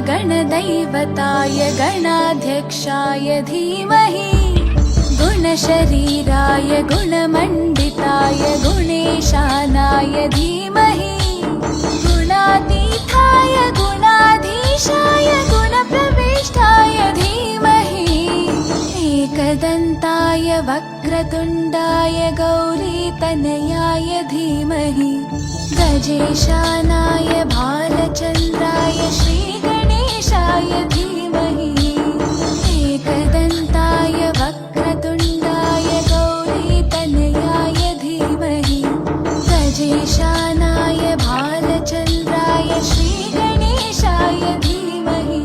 गणदैवताय गणाध्यक्षाय धीमहि गुणशरीराय गुणमण्डिताय गुणेशानाय धीमहि गुणातीताय गुणाधीशाय गुणप्रविष्टाय धीमहि एकदन्ताय वक्रतुण्डाय गौरीतनयाय धीमहि गजेशानाय भालचन्द्राय श्रीगणेशाय धीमहि एकदन्ताय वक्रतुण्डाय गौरीतनयाय धीमहि गजेशानाय भालचन्द्राय श्रीगणेशाय धीमहि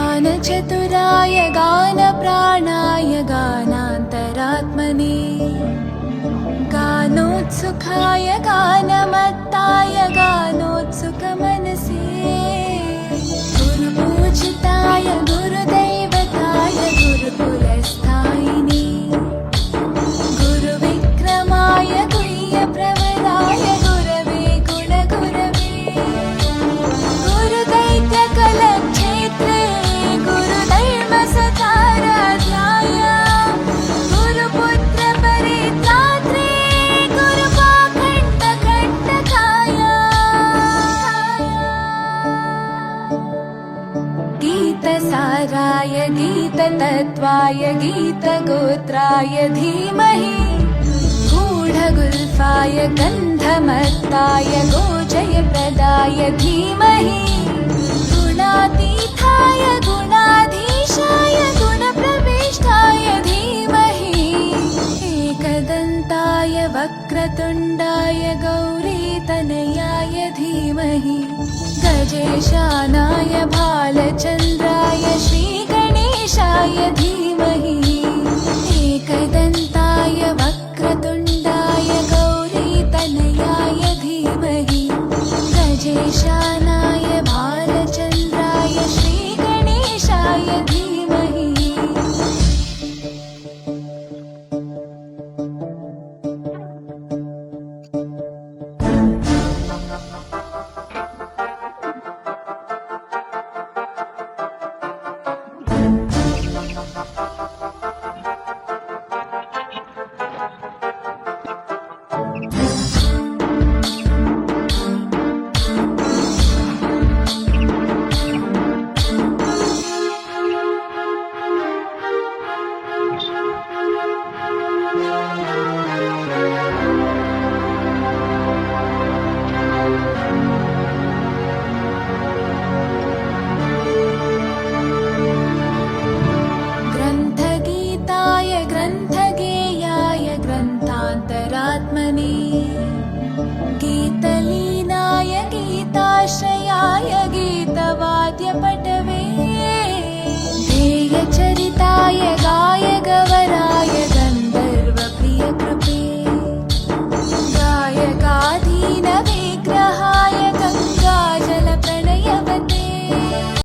गानचतुराय गानप्राणाय गानान्तरात्मने गानोत्सुकाय गानमत्ताय गानोत्सुकमनसे गुरुपूजिताय गुरुदैवताय गुरुकुलस्थायिने गुरुविक्रमाय गुह्यप्रवराय गुरवे गुणगुरवे गुरुदैत्यकलक्षेत्रे गुरुधर्मसुताराध्याय गुरुपुत्रपरित्रात्रे गुरुपाखण्डकण्टकाय गीतसाराय गीततत्त्वाय गीतगोत्राय धीमहि गूढगुल्फाय गन्धमत्ताय गोजयप्रदाय धीमहि गुणातीताय गुणाधीशाय गुणप्रविष्टाय धीमहि एकदन्ताय वक्रतुण्डाय गौरीतनयाय धीमहि गजेशानाय भालचन्द्राय श्रीगणेशाय धीमहि एकदन्ताय वक्रतुण्डाय गौरीतनयाय धीमहि गजेशानाय भालचन्द्राय श्रीगणेशाय धीमहि ग्रन्थगीताय ग्रन्थगेयाय ग्रन्थान्तरात्मने गीतलीनाय गीताश्रयाय